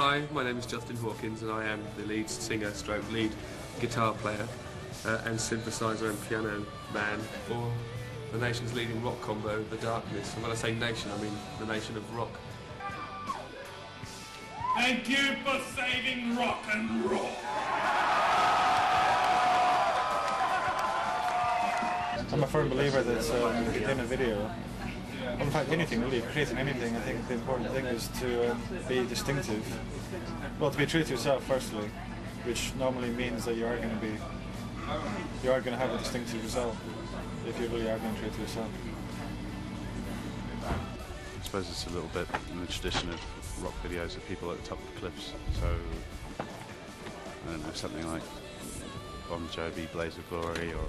Hi, my name is Justin Hawkins and I am the lead singer stroke lead guitar player and synthesizer and piano man for the nation's leading rock combo, The Darkness. And when I say nation, I mean the nation of rock. Thank you for saving rock and roll. I'm a firm believer that within a video, or in fact anything really, creating anything, I think the important thing is to be distinctive. Well, to be true to yourself firstly, which normally means that you are going to have a distinctive result if you really are being true to yourself. I suppose it's a little bit in the tradition of rock videos of people at the top of the cliffs, so I don't know, something like Bon Jovi, Blaze of Glory, or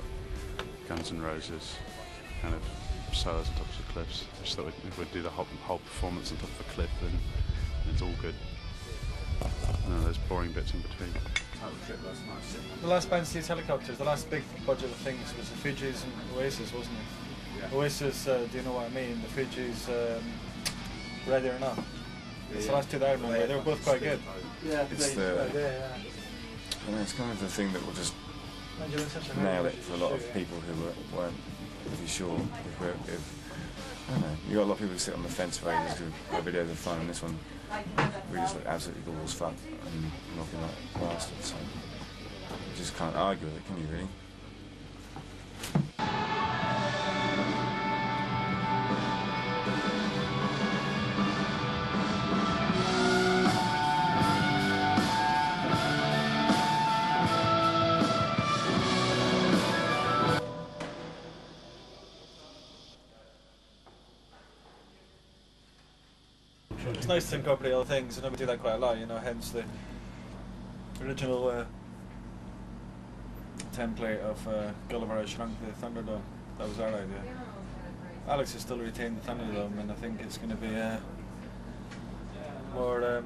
Guns N' Roses, kind of solos on top of the cliffs. I just thought if we'd do the whole performance on top of a cliff, then it's all good. No, there's boring bits in between. The last band to use helicopters, the last big budget of things was the Fugees and Oasis, wasn't it? Yeah. Oasis, do you know what I mean? The Fugees, Ready or Not. It's the last two that I remember. They were both quite good. Yeah, it's I mean, it's kind of the thing that will just nail it for a lot of people who weren't really sure if I don't know. You got a lot of people who sit on the fence for ages who videos are fun, and this one really just looked absolutely cool as fuck and looking like bastard. So you just can't argue with it, can you really? It's nice to incorporate other things, and we do that quite a lot, you know, hence the original template of Gulliver I Shrunk the Thunderdome. That was our idea. Alex has still retained the Thunderdome, and I think it's going to be more a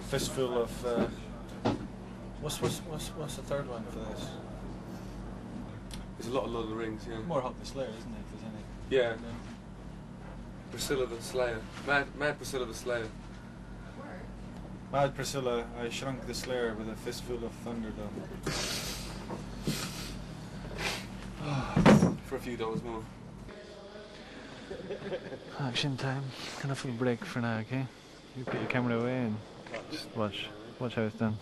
fistful of what's the third one for this? There's a lot of Lord of the Rings, yeah. More Hot the Slayer, isn't it? If there's any. Yeah. Priscilla the Slayer. Mad Priscilla the Slayer. Mad Priscilla, I Shrunk the Slayer with a fistful of Thunderdome. For a few dollars more. Action time. Enough of a break for now, okay? You put your camera away and just watch how it's done.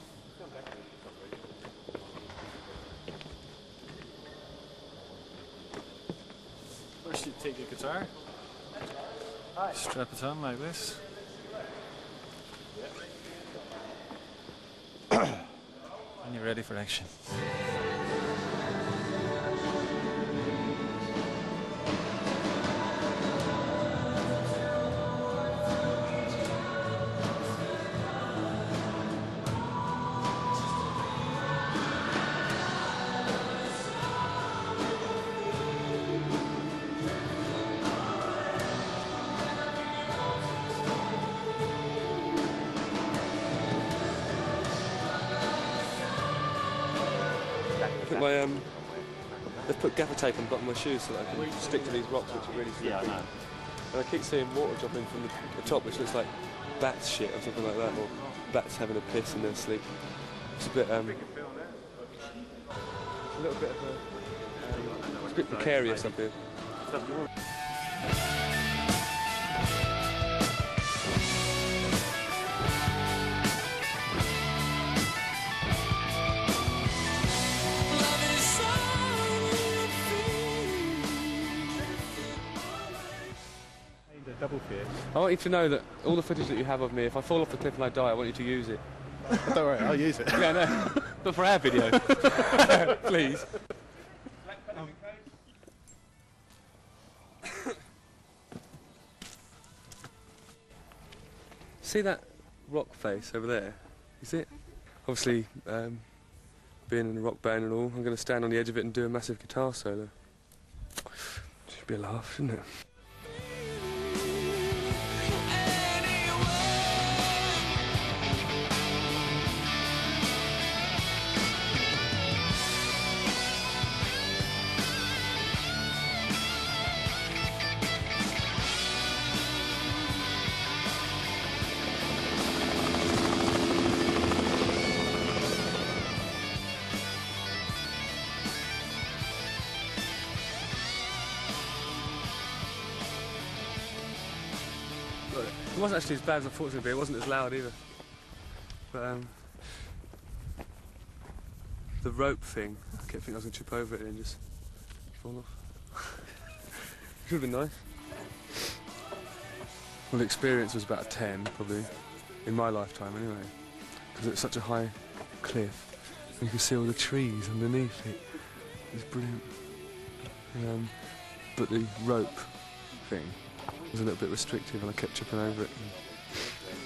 First you take your guitar, strap it on like this. And you're ready for action. They've put gaffer tape on the bottom of my shoes so that I can stick to these rocks, which are really slippery. Yeah, I know. And I keep seeing water dropping from the top, which looks like bats shit or something like that, or bats having a piss in their sleep. It's a bit, a little bit of it's a bit precarious up here. Double fear. I want you to know that all the footage that you have of me, if I fall off the cliff and I die, I want you to use it. Don't worry, I'll use it. Yeah, no. But for our video. Please. See that rock face over there? Is it? Obviously, being in a rock band and all, I'm going to stand on the edge of it and do a massive guitar solo. Should be a laugh, shouldn't it? It wasn't actually as bad as I thought it was going to be. It wasn't as loud either. But the rope thing, I kept thinking I was going to trip over it and then just fall off. It would have been nice. Well, the experience was about a 10, probably, in my lifetime anyway, because it's such a high cliff. And you can see all the trees underneath it. It's brilliant. But the rope thing was a little bit restrictive and I kept tripping over it.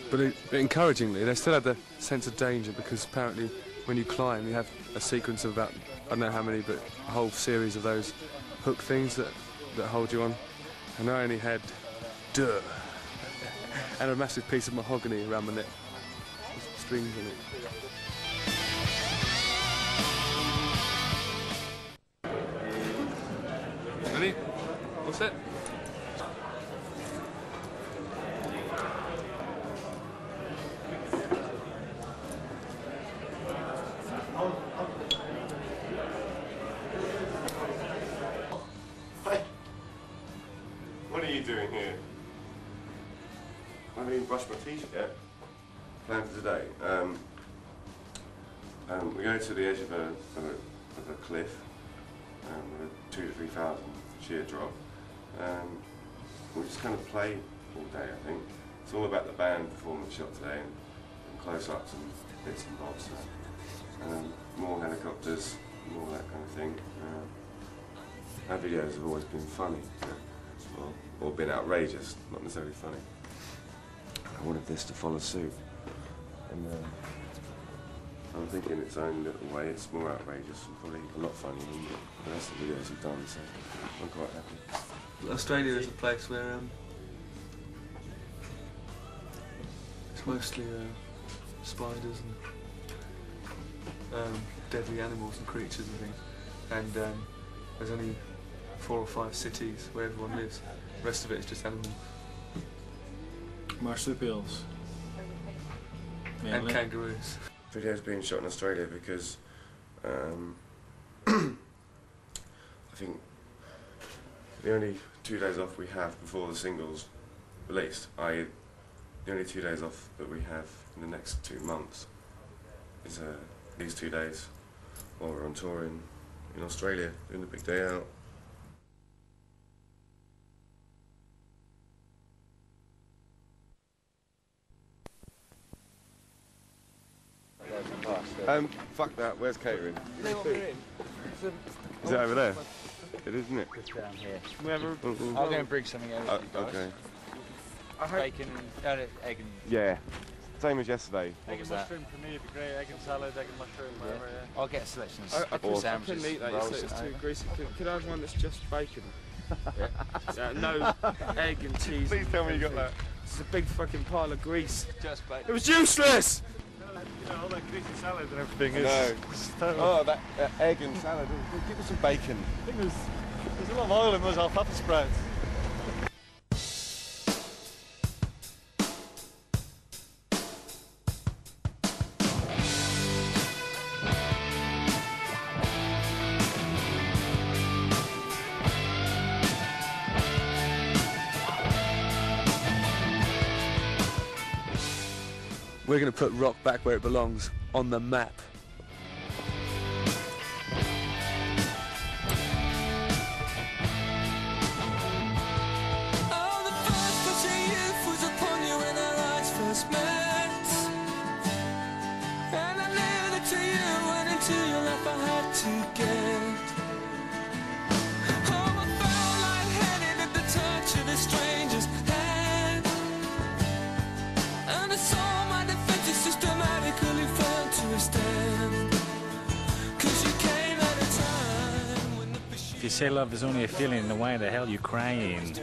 But encouragingly, they still had the sense of danger because apparently when you climb you have a sequence of about, I don't know how many, but a whole series of those hook things that hold you on. And I only had and a massive piece of mahogany around my neck with strings in it. Ready? What's it? Hi. What are you doing here? I haven't even brushed my teeth yet. Plan for today. We go to the edge of a cliff with a 2,000 to 3,000 sheer drop. We just kind of play all day, I think. It's all about the band performance shot today and close-ups and bits and bobs. More helicopters, more that kind of thing. Our videos have always been funny, or been outrageous, not necessarily funny. I wanted this to follow suit, and I'm thinking in its own little way it's more outrageous and probably a lot funnier than the rest of the videos we've done, so I'm quite happy. Australia is a place where it's mostly spiders and deadly animals and creatures and things, and there's only 4 or 5 cities where everyone lives. The rest of it is just animals. Marsupials. And kangaroos. Video's being shot in Australia because I think the only 2 days off we have before the single's released, i.e. the only 2 days off that we have in the next 2 months is these 2 days while we're on tour in Australia doing the big day out. Fuck that, where's catering? Is it over there? It is, isn't it? Just down here. I'll go and bring something over to you guys. Okay. Bacon and egg and... Yeah, same as yesterday. Egg and mushroom for me would be great. Egg and salad, egg and mushroom, whatever, yeah. I'll get a selection of I sandwiches. couldn't eat that, rolls. it's too greasy. Could I have one that's just bacon? No egg and cheese. Please tell me you got that. It's a big fucking pile of grease. Just bacon. It was useless! You know, all that greasy salad and everything is... No. It's terrible. Oh, that egg and salad. Give us some bacon. I think there's a lot of oil in those alfalfa sprouts. We're going to put rock back where it belongs, on the map. If you say love is only a feeling, then why the hell are you crying?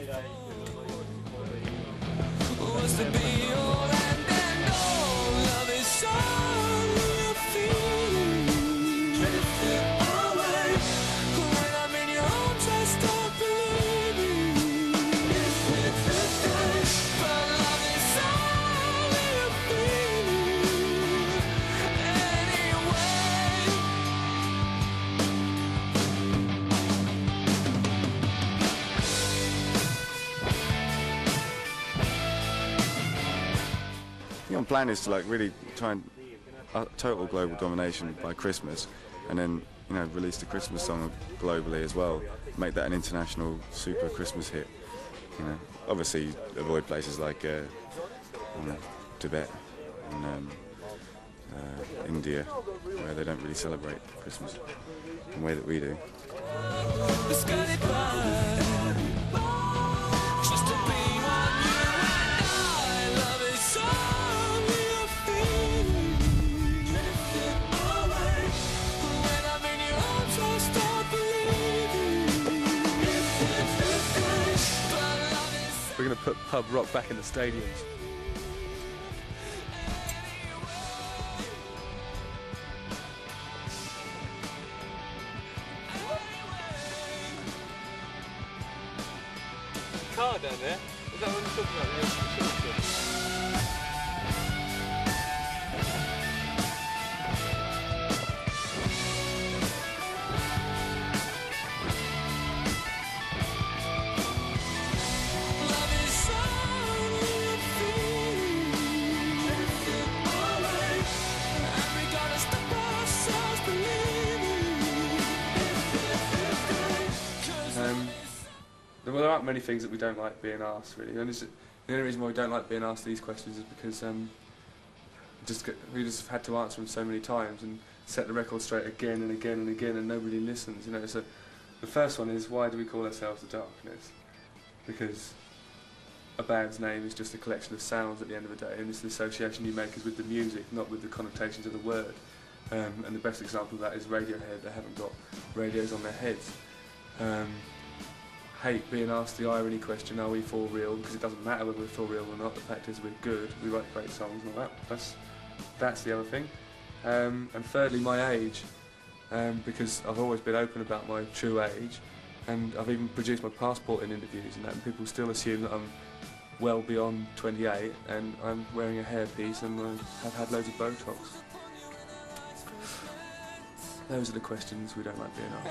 plan is to like really try and total global domination by Christmas, and then release the Christmas song globally as well. Make that an international super Christmas hit. Obviously avoid places like Tibet and India, where they don't really celebrate Christmas in the way that we do. We're going to put pub rock back in the stadiums. Car down there? Is that what you're talking about? Well, there aren't many things that we don't like being asked, really. And the only reason why we don't like being asked these questions is because we just had to answer them so many times and set the record straight again and again and again, and nobody listens. So the first one is, why do we call ourselves The Darkness? Because a band's name is just a collection of sounds at the end of the day, and it's the association you make is with the music, not with the connotations of the word. And the best example of that is Radiohead. They haven't got radios on their heads. Hate being asked the irony question, are we for real? Because it doesn't matter whether we're for real or not. The fact is we're good, we write great songs and all that. That's the other thing. And thirdly, my age, because I've always been open about my true age, and I've even produced my passport in interviews and that, and people still assume that I'm well beyond 28 and I'm wearing a hairpiece and I have had loads of Botox. Those are the questions we don't like being asked.